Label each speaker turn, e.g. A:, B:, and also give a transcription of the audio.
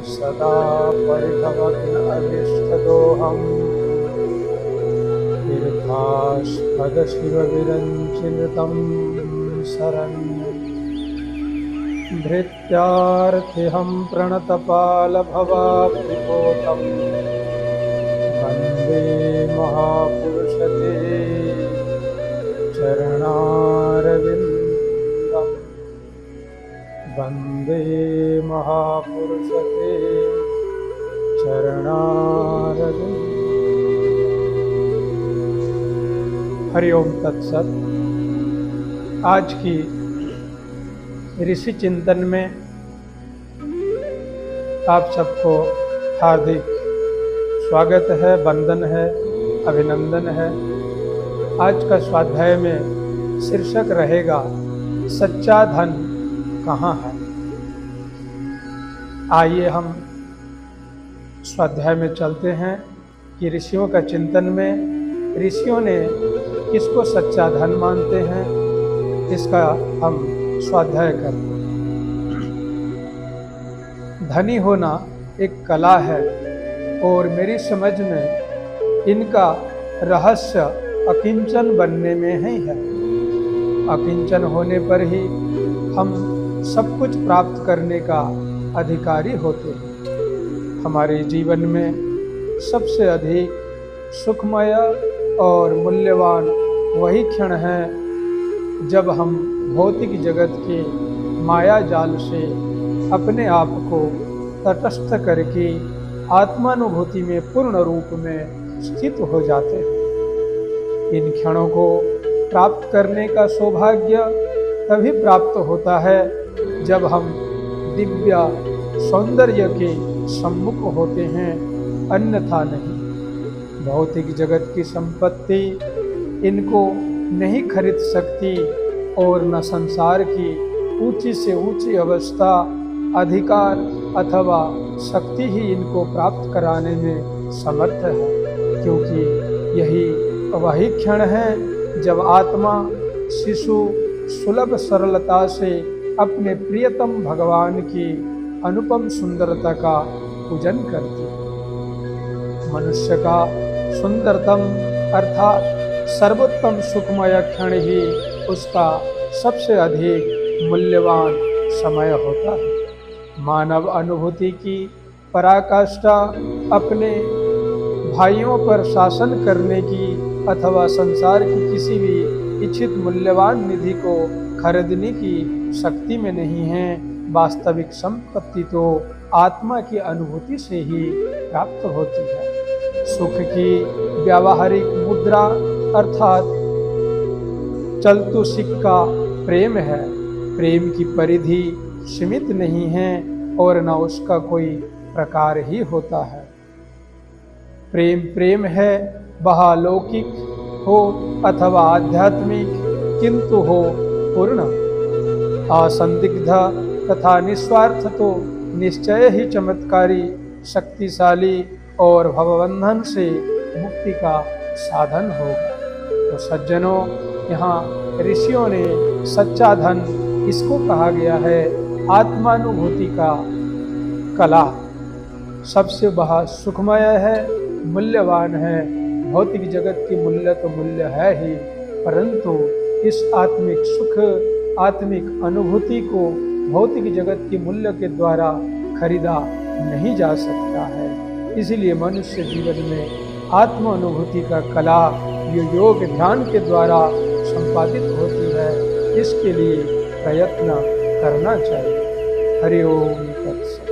A: सदा परिभवग्नअभिष्टदोहम् तीर्थास्पदशिवविरञ्चिनुतं शरण्यं धृत्यार्थिहं प्रणतपालभवाब्धिपोतं वन्दे महापुरुषते चरणारविन्दम् वन्दे महापुरुषते चरणारविन्दम्। हरिओम तत्सत। आज की ऋषि चिंतन में आप सबको हार्दिक स्वागत है, वंदन है, अभिनंदन है। आज का स्वाध्याय में शीर्षक रहेगा सच्चा धन कहाँ है। आइए हम स्वाध्याय में चलते हैं कि ऋषियों का चिंतन में ऋषियों ने किसको सच्चा धन मानते हैं, इसका हम स्वाध्याय करते हैं। धनी होना एक कला है और मेरी समझ में इनका रहस्य अकिंचन बनने में ही है। अकिंचन होने पर ही हम सब कुछ प्राप्त करने का अधिकारी होते हैं। हमारे जीवन में सबसे अधिक सुखमय और मूल्यवान वही क्षण है जब हम भौतिक जगत के माया जाल से अपने आप को तटस्थ करके आत्मानुभूति में पूर्ण रूप में स्थित हो जाते हैं। इन क्षणों को प्राप्त करने का सौभाग्य तभी प्राप्त होता है जब हम दिव्य सौंदर्य के सम्मुख होते हैं, अन्यथा नहीं। भौतिक जगत की संपत्ति इनको नहीं खरीद सकती और न संसार की ऊंची से ऊंची अवस्था, अधिकार अथवा शक्ति ही इनको प्राप्त कराने में समर्थ है, क्योंकि यही वही क्षण है जब आत्मा शिशु सुलभ सरलता से अपने प्रियतम भगवान की अनुपम सुंदरता का पूजन करती है। मनुष्य का सुंदरतम अर्थात सर्वोत्तम सुखमय क्षण ही उसका सबसे अधिक मूल्यवान समय होता है। मानव अनुभूति की पराकाष्ठा अपने भाइयों पर शासन करने की अथवा संसार की किसी भी इच्छित मूल्यवान निधि को खरीदने की शक्ति में नहीं है। वास्तविक संपत्ति तो आत्मा की अनुभूति से ही प्राप्त होती है। सुख की व्यावहारिक मुद्रा अर्थात चलतु सिक्का प्रेम है। प्रेम की परिधि सीमित नहीं है और न उसका कोई प्रकार ही होता है। प्रेम प्रेम है, वह लौकिक हो अथवा आध्यात्मिक, किंतु हो पूर्ण, असंदिग्ध तथा निस्वार्थ तो निश्चय ही चमत्कारी, शक्तिशाली और भवबंधन से मुक्ति का साधन होगा। तो सज्जनों, यहाँ ऋषियों ने सच्चा धन इसको कहा गया है आत्मानुभूति का कला। सबसे वह सुखमय है, मूल्यवान है। भौतिक जगत की मूल्य तो मूल्य है ही, परंतु इस आत्मिक सुख, आत्मिक अनुभूति को भौतिक जगत के मूल्य के द्वारा खरीदा नहीं जा सकता है। इसलिए मनुष्य जीवन में आत्मानुभूति का कला योग ध्यान के द्वारा संपादित होती है। इसके लिए प्रयत्न करना चाहिए। हरि ओम तत्सत।